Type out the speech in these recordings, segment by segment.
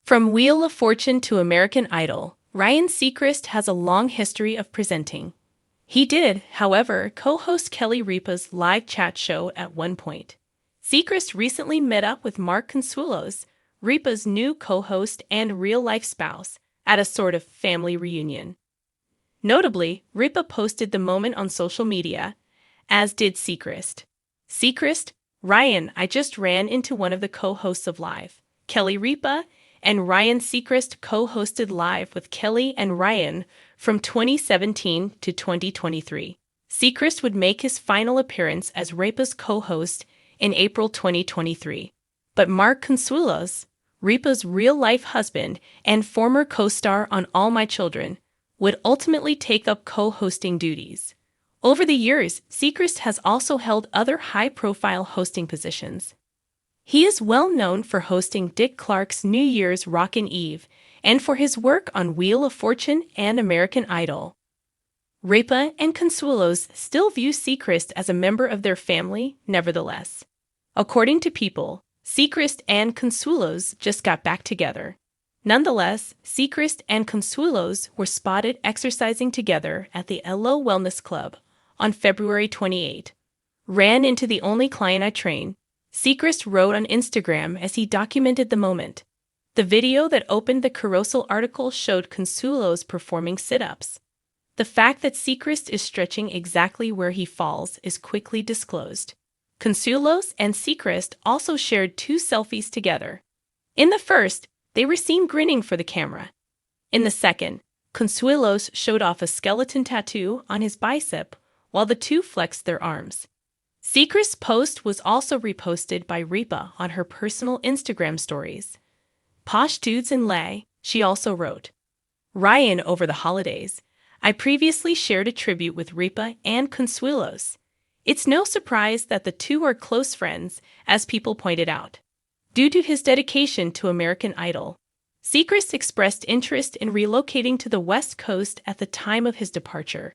From Wheel of Fortune to American Idol, Ryan Seacrest has a long history of presenting. He did, however, co-host Kelly Ripa's live chat show at one point. Seacrest recently met up with Mark Consuelos, Ripa's new co-host and real-life spouse, at a sort of family reunion. Notably, Ripa posted the moment on social media, as did Seacrest. Seacrest, Ryan, I just ran into one of the co-hosts of Live. Kelly Ripa and Ryan Seacrest co-hosted Live with Kelly and Ryan from 2017 to 2023. Seacrest would make his final appearance as Ripa's co-host in April 2023. But Mark Consuelos, Ripa's real-life husband and former co-star on All My Children, would ultimately take up co-hosting duties. Over the years, Seacrest has also held other high-profile hosting positions. He is well known for hosting Dick Clark's New Year's Rockin' Eve and for his work on Wheel of Fortune and American Idol. Ripa and Consuelos still view Seacrest as a member of their family, nevertheless. According to People, Seacrest and Consuelos just got back together. Nonetheless, Seacrest and Consuelos were spotted exercising together at the LO Wellness Club on February 28. Ran into the only client I train, Seacrest wrote on Instagram as he documented the moment. The video that opened the Carousel article showed Consuelos performing sit-ups. The fact that Seacrest is stretching exactly where he falls is quickly disclosed. Consuelos and Seacrest also shared 2 selfies together. In the first, they were seen grinning for the camera. In the second, Consuelos showed off a skeleton tattoo on his bicep while the two flexed their arms. Seacrest's post was also reposted by Ripa on her personal Instagram stories. Posh dudes in lay, she also wrote. Ryan over the holidays. I previously shared a tribute with Ripa and Consuelos. It's no surprise that the two are close friends, as people pointed out. Due to his dedication to American Idol, Seacrest expressed interest in relocating to the West Coast at the time of his departure.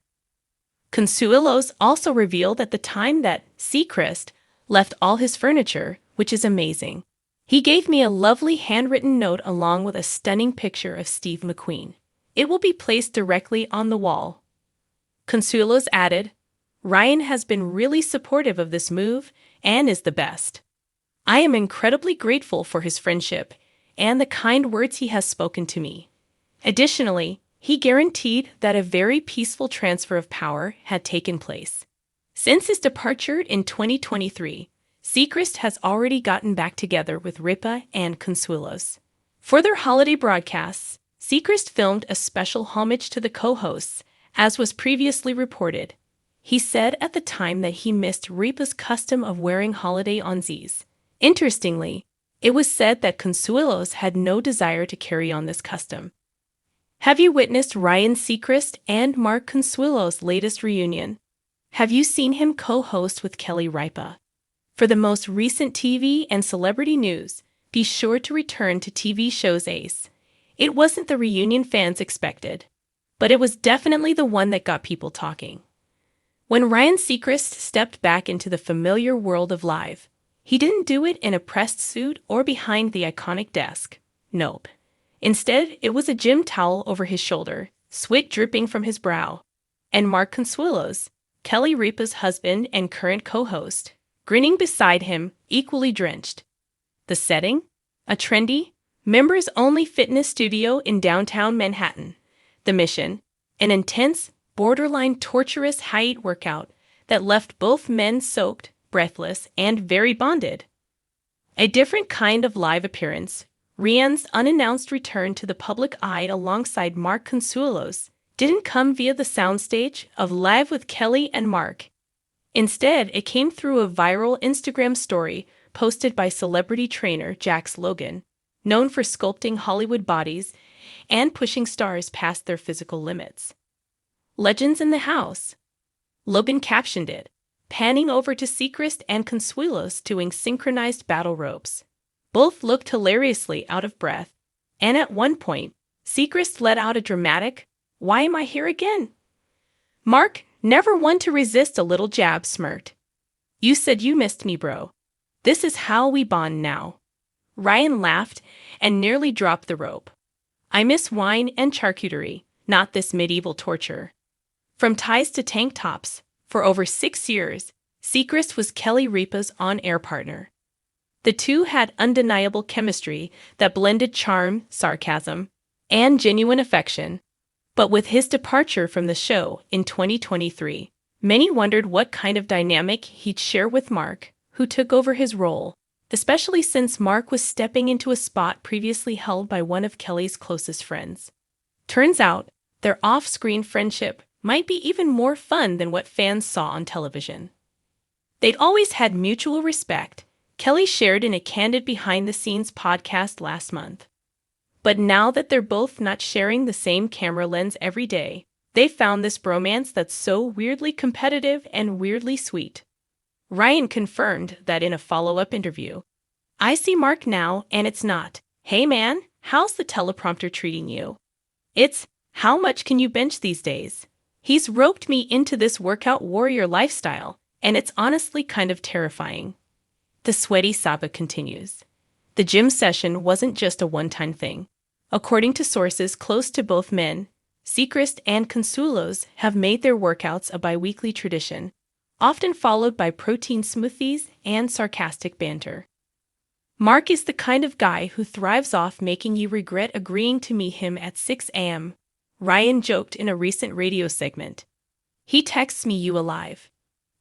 Consuelos also revealed at the time that Seacrest left all his furniture, which is amazing. He gave me a lovely handwritten note along with a stunning picture of Steve McQueen. It will be placed directly on the wall. Consuelos added, Ryan has been really supportive of this move and is the best. I am incredibly grateful for his friendship and the kind words he has spoken to me. Additionally, he guaranteed that a very peaceful transfer of power had taken place. Since his departure in 2023, Seacrest has already gotten back together with Ripa and Consuelos. For their holiday broadcasts, Seacrest filmed a special homage to the co-hosts, as was previously reported. He said at the time that he missed Ripa's custom of wearing holiday onesies. Interestingly, it was said that Consuelos had no desire to carry on this custom. Have you witnessed Ryan Seacrest and Mark Consuelos' latest reunion? Have you seen him co-host with Kelly Ripa? For the most recent TV and celebrity news, be sure to return to TV show's Ace. It wasn't the reunion fans expected, but it was definitely the one that got people talking. When Ryan Seacrest stepped back into the familiar world of Live, he didn't do it in a pressed suit or behind the iconic desk. Nope. Instead, it was a gym towel over his shoulder, sweat dripping from his brow. And Mark Consuelos, Kelly Ripa's husband and current co-host, grinning beside him, equally drenched. The setting? A trendy, members-only fitness studio in downtown Manhattan. The mission? An intense, borderline torturous height workout that left both men soaked, breathless, and very bonded. A different kind of live appearance, Ryan's unannounced return to the public eye alongside Mark Consuelos didn't come via the soundstage of Live with Kelly and Mark. Instead, it came through a viral Instagram story posted by celebrity trainer Jax Logan, known for sculpting Hollywood bodies and pushing stars past their physical limits. Legends in the house. Logan captioned it, panning over to Seacrest and Consuelos doing synchronized battle ropes. Both looked hilariously out of breath, and at one point, Seacrest let out a dramatic, "Why am I here again?" Mark, never one to resist a little jab, smirked. "You said you missed me, bro. This is how we bond now." Ryan laughed and nearly dropped the rope. I miss wine and charcuterie, not this medieval torture. From ties to tank tops, for over 6 years, Seacrest was Kelly Ripa's on-air partner. The two had undeniable chemistry that blended charm, sarcasm, and genuine affection. But with his departure from the show in 2023, many wondered what kind of dynamic he'd share with Mark, who took over his role, especially since Mark was stepping into a spot previously held by one of Kelly's closest friends. Turns out, their off-screen friendship might be even more fun than what fans saw on television. They'd always had mutual respect, Kelly shared in a candid behind-the-scenes podcast last month. But now that they're both not sharing the same camera lens every day, they found this bromance that's so weirdly competitive and weirdly sweet. Ryan confirmed that in a follow-up interview. I see Mark now, and it's not, "Hey man, how's the teleprompter treating you?" It's, "How much can you bench these days?" He's roped me into this workout warrior lifestyle, and it's honestly kind of terrifying. The sweaty saga continues. The gym session wasn't just a one-time thing. According to sources close to both men, Seacrest and Consuelos have made their workouts a bi-weekly tradition, often followed by protein smoothies and sarcastic banter. Mark is the kind of guy who thrives off making you regret agreeing to meet him at 6 a.m., Ryan joked in a recent radio segment. He texts me you alive.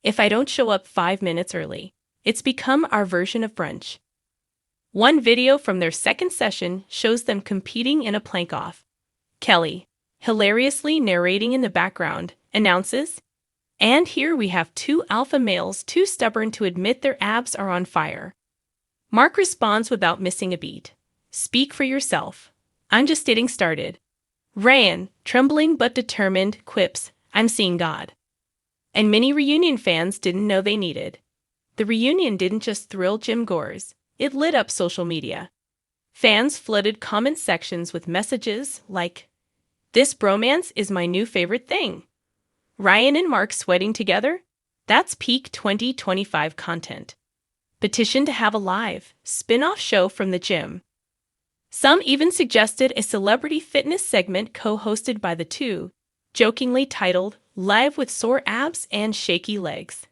If I don't show up 5 minutes early, it's become our version of brunch. One video from their second session shows them competing in a plank-off. Kelly, hilariously narrating in the background, announces, "And here we have 2 alpha males too stubborn to admit their abs are on fire." Mark responds without missing a beat. "Speak for yourself. I'm just getting started." Ryan, trembling but determined, quips, "I'm seeing God." And many reunion fans didn't know they needed. The reunion didn't just thrill gym goers, it lit up social media. Fans flooded comment sections with messages like, "This bromance is my new favorite thing." Ryan and Mark sweating together? That's peak 2025 content. Petition to have a live, spin-off show from the gym. Some even suggested a celebrity fitness segment co-hosted by the two, jokingly titled Live with Sore Abs and Shaky Legs.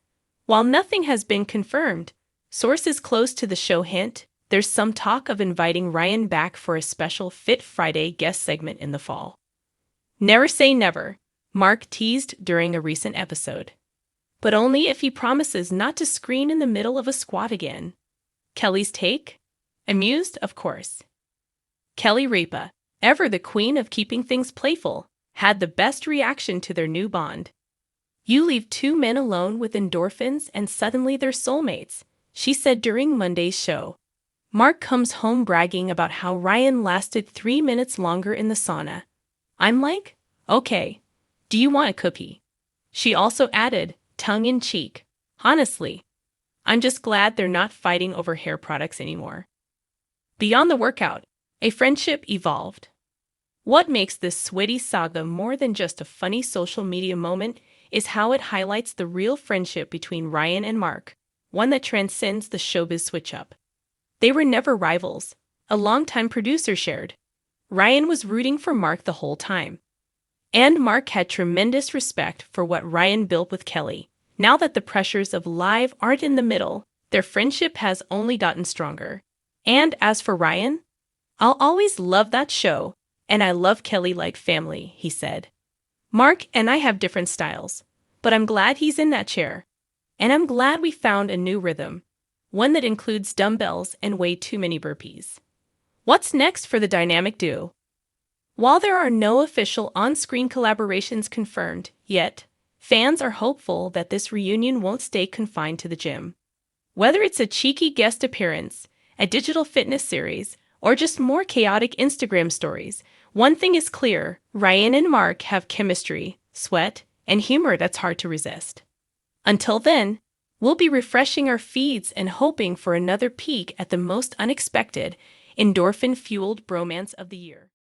While nothing has been confirmed, sources close to the show hint there's some talk of inviting Ryan back for a special Fit Friday guest segment in the fall. Never say never, Mark teased during a recent episode. But only if he promises not to screen in the middle of a squat again. Kelly's take? Amused, of course. Kelly Ripa, ever the queen of keeping things playful, had the best reaction to their new bond. "You leave 2 men alone with endorphins and suddenly they're soulmates," she said during Monday's show. Mark comes home bragging about how Ryan lasted 3 minutes longer in the sauna. "I'm like, okay, do you want a cookie?" She also added, tongue-in-cheek, "Honestly, I'm just glad they're not fighting over hair products anymore." Beyond the workout, a friendship evolved. What makes this sweaty saga more than just a funny social media moment is how it highlights the real friendship between Ryan and Mark, one that transcends the showbiz switch-up. They were never rivals, a longtime producer shared. Ryan was rooting for Mark the whole time. And Mark had tremendous respect for what Ryan built with Kelly. Now that the pressures of live aren't in the middle, their friendship has only gotten stronger. And as for Ryan, "I'll always love that show, and I love Kelly like family," he said. "Mark and I have different styles, but I'm glad he's in that chair. And I'm glad we found a new rhythm, one that includes dumbbells and way too many burpees." What's next for the dynamic duo? While there are no official on-screen collaborations confirmed yet, fans are hopeful that this reunion won't stay confined to the gym. Whether it's a cheeky guest appearance, a digital fitness series, or just more chaotic Instagram stories, one thing is clear: Ryan and Mark have chemistry, sweat, and humor that's hard to resist. Until then, we'll be refreshing our feeds and hoping for another peek at the most unexpected, endorphin-fueled bromance of the year.